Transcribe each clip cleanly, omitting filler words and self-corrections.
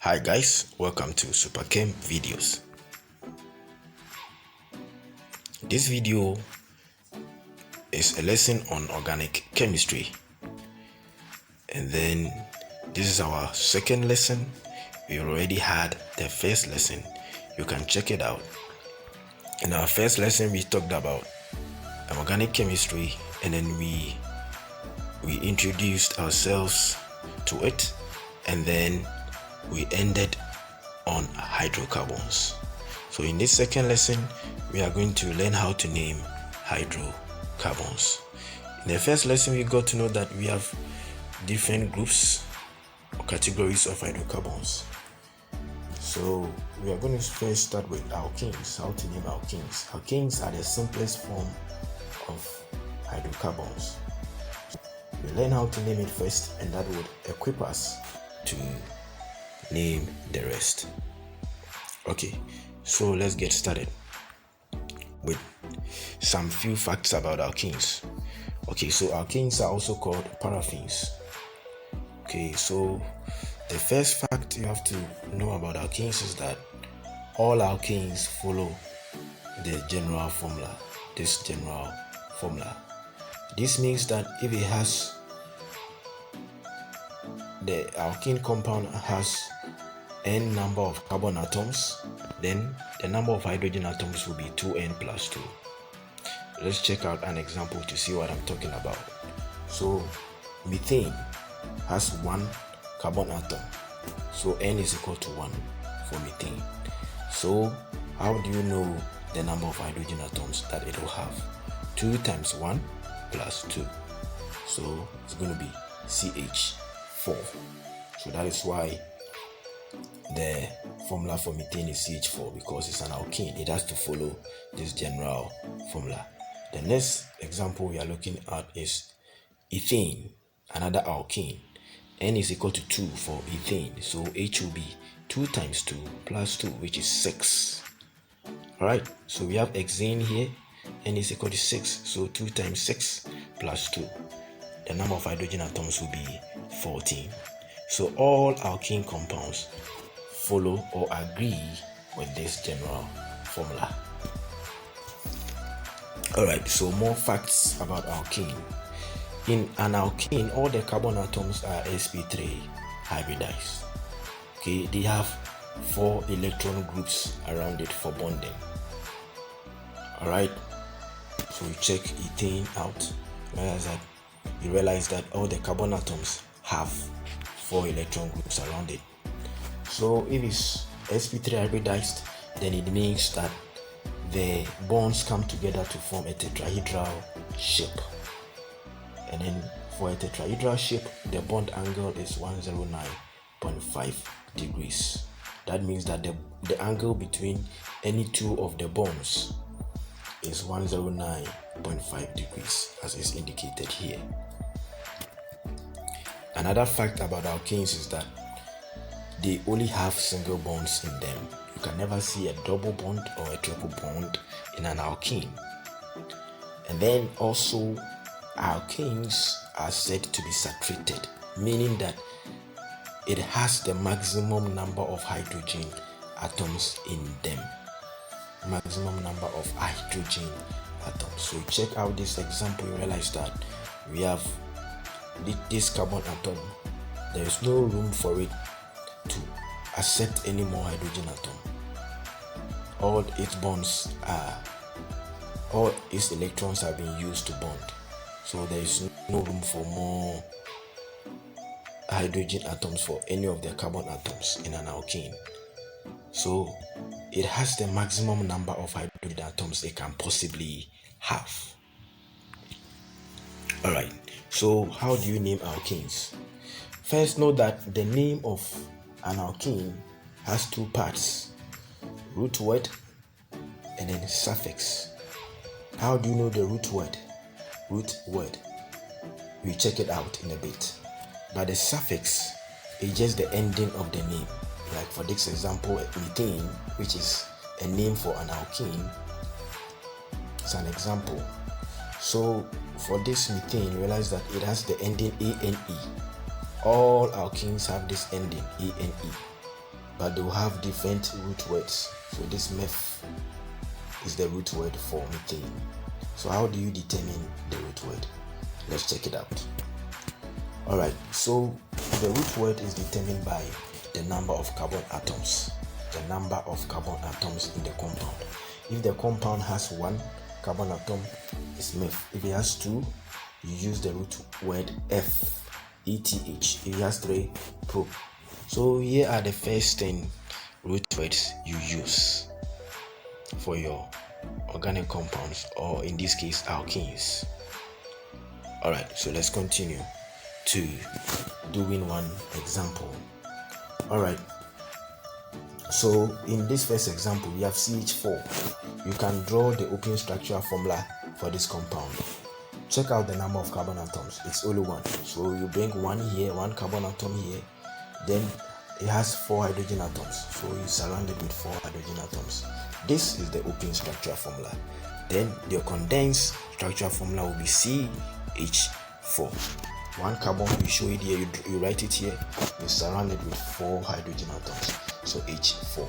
Hi guys, welcome to Superchem videos. This video is a lesson on organic chemistry, and then this is our second lesson. We already had the first lesson. You can check it out. In our first lesson we talked about organic chemistry, and then we introduced ourselves to it, and then we ended on hydrocarbons. So in this second lesson we are going to learn how to name hydrocarbons. In the first lesson we got to know that we have different groups or categories of hydrocarbons. So we are going to first start with alkenes. How to name alkenes. Alkenes are the simplest form of hydrocarbons. We learn how to name it first, and that would equip us to name the rest. Okay, so let's get started with some few facts about alkenes. Okay, so alkenes are also called paraffins. Okay, so the first fact you have to know about alkenes is that all alkenes follow the general formula. This means that if it has the alkene compound has n number of carbon atoms, then the number of hydrogen atoms will be 2n plus 2. Let's check out an example to see what I'm talking about. So methane has 1 carbon atom, so n is equal to 1 for methane. So how do you know the number of hydrogen atoms that it will have? 2 times 1 plus 2, so it's going to be CH4. So that is why the formula for methane is CH4, because it's an alkene. It has to follow this general formula. The next example we are looking at is ethane, another alkene. N is equal to 2 for ethane, so H will be 2 times 2 plus 2, which is 6. Alright, so we have hexane here. N is equal to 6, so 2 times 6 plus 2. The number of hydrogen atoms will be 14. So all alkene compounds follow or agree with this general formula. Alright, so more facts about alkene. In an alkene, all the carbon atoms are sp3 hybridized. Okay, they have 4 electron groups around it for bonding. Alright, so we check ethane out. You realize that all the carbon atoms have 4 electron groups around it. So if it's sp3 hybridized, then it means that the bonds come together to form a tetrahedral shape. And then for a tetrahedral shape, the bond angle is 109.5 degrees. That means that the angle between any two of the bonds is 109.5 degrees, as is indicated here. Another fact about alkenes is that they only have single bonds in them. You can never see a double bond or a triple bond in an alkene. And then also, alkenes are said to be saturated, meaning that it has the maximum number of hydrogen atoms in them. Maximum number of hydrogen atoms. So check out this example. You realize that we have this carbon atom. There is no room for it to accept any more hydrogen atom. All its electrons have been used to bond, so there is no room for more hydrogen atoms for any of the carbon atoms in an alkene. So it has the maximum number of hydrogen atoms it can possibly have. Alright, so how do you name alkenes? First, know that the name of an alkene has 2 parts: root word and then suffix. How do you know the root word? We check it out in a bit. But the suffix is just the ending of the name. Like for this example, methane, which is a name for an alkene, it's an example. So for this methane, realize that it has the ending ANE. All alkenes have this ending ANE. but they will have different root words. So this meth is the root word for methane. So how do you determine the root word? Let's check it out. Alright, so the root word is determined by the number of carbon atoms. The number of carbon atoms in the compound. If the compound has 1 carbon atom, it's meth. If it has 2, you use the root word F, ETH. If it has 3, pro. So here are the first 10 root words you use for your organic compounds, or in this case alkenes. Alright, so let's continue to doing one example. Alright, so in this first example we have CH4. You can draw the opening structural formula for this compound. Check out the number of carbon atoms. It's only 1. So you bring 1 here, 1 carbon atom here, then it has 4 hydrogen atoms. So you surround it with 4 hydrogen atoms. This is the opening structural formula. Then the condensed structural formula will be CH4. 1 carbon, you show it here, you write it here, you surround it with 4 hydrogen atoms. So H4.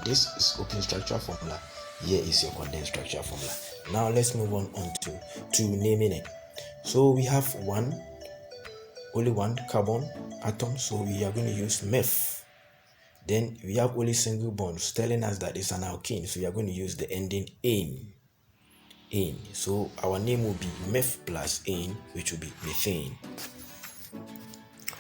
This is opening structural formula. Here is your condensed structural formula. Now let's move on to naming it. So we have only 1 carbon atom, so we are going to use meth. Then we have only single bonds telling us that it's an alkene, so we are going to use the ending ane. So our name will be meth plus ane, which will be methane.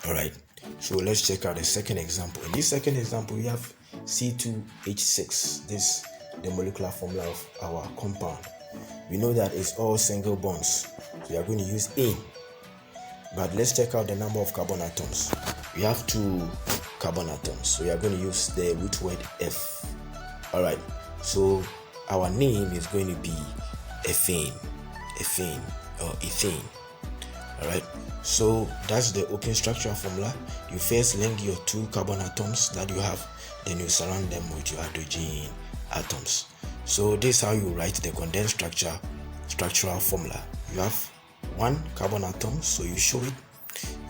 Alright, so let's check out the second example. In this second example, we have C2H6. This the molecular formula of our compound. We know that it's all single bonds, so we are going to use ane. But let's check out the number of carbon atoms. We have 2 carbon atoms, so we are going to use the root word F. Alright, so our name is going to be ethane or ethane. Alright, so that's the opening structural formula. You first link your 2 carbon atoms that you have, then you surround them with your hydrogen atoms. So this is how you write the condensed structural formula. You have 1 carbon atom, so you show it,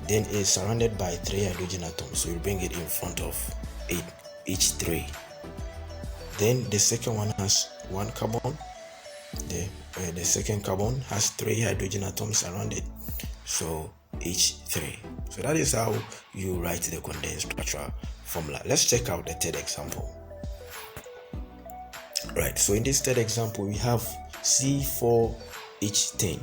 then it's surrounded by 3 hydrogen atoms, so you bring it in front of H3. Then the second one has 1 carbon. The second carbon has 3 hydrogen atoms around it, so H3. So that is how you write the condensed structural formula. Let's check out the third example. Right, so in this third example we have C4H10.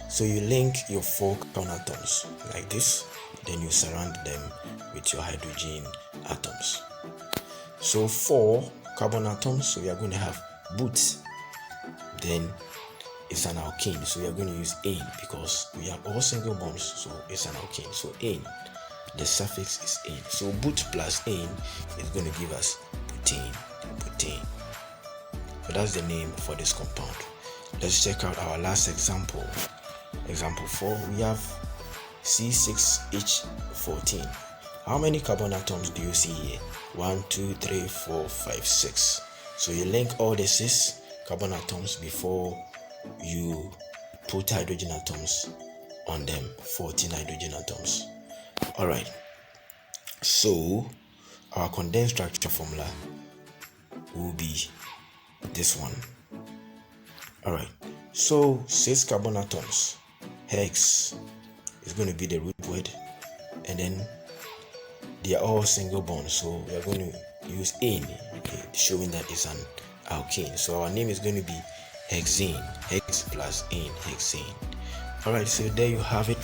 So you link your 4 carbon atoms like this, then you surround them with your hydrogen atoms. So 4 carbon atoms, so we are going to have but. Then it's an alkene, so we are going to use ane because we have all single bonds, so it's an alkene. So ane, the suffix is ane. So but plus ane is going to give us butane. So that's the name for this compound. Let's check out our last example. Example 4, we have C6H14. How many carbon atoms do you see here? 1, 2, 3, 4, 5, 6. So you link all the 6 carbon atoms before you put hydrogen atoms on them. 14 hydrogen atoms. Alright, so our condensed structure formula will be this one. Alright, so 6 carbon atoms, hex is going to be the root word, and then they are all single bonds, so we are going to use ane, okay, showing that it's an alkene. So our name is going to be hexane, hex plus ane, hexane. Alright, so there you have it.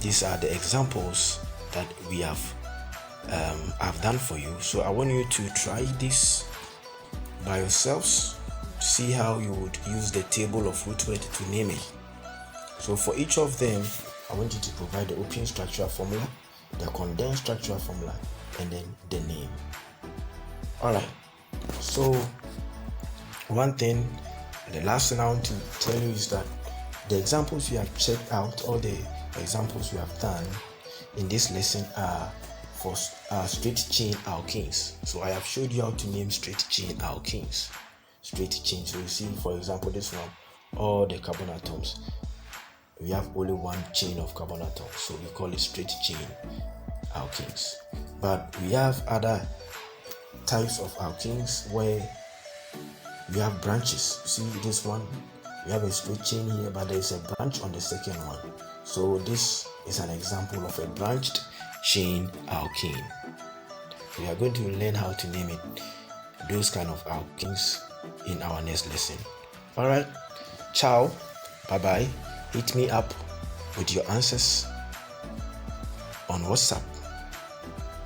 These are the examples that we have I've done for you. So I want you to try this by yourselves, see how you would use the table of root word to name it. So for each of them, I want you to provide the opening structural formula, the condensed structural formula, and then the name. Alright, so one thing, the last thing I want to tell you is that the examples you have checked out, all the examples you have done in this lesson are for straight chain alkenes. So I have showed you how to name straight chain alkenes. Straight chain. So you see, for example, this one, all the carbon atoms, we have only 1 chain of carbon atoms, so we call it straight chain alkenes. But we have other types of alkenes where we have branches. You see this one, we have a straight chain here, but there is a branch on the second one. So this is an example of a branched chain alkene. We are going to learn how to name it, those kind of alkenes, in our next lesson. All right, ciao, bye bye. Hit me up with your answers on WhatsApp.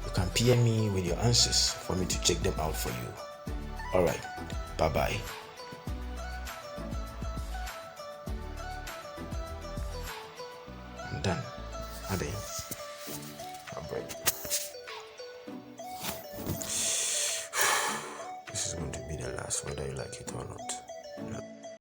You can PM me with your answers for me to check them out for you. All right, bye bye. I'm done. Ade. I'm ready. This is going to be the last, whether you like it or not.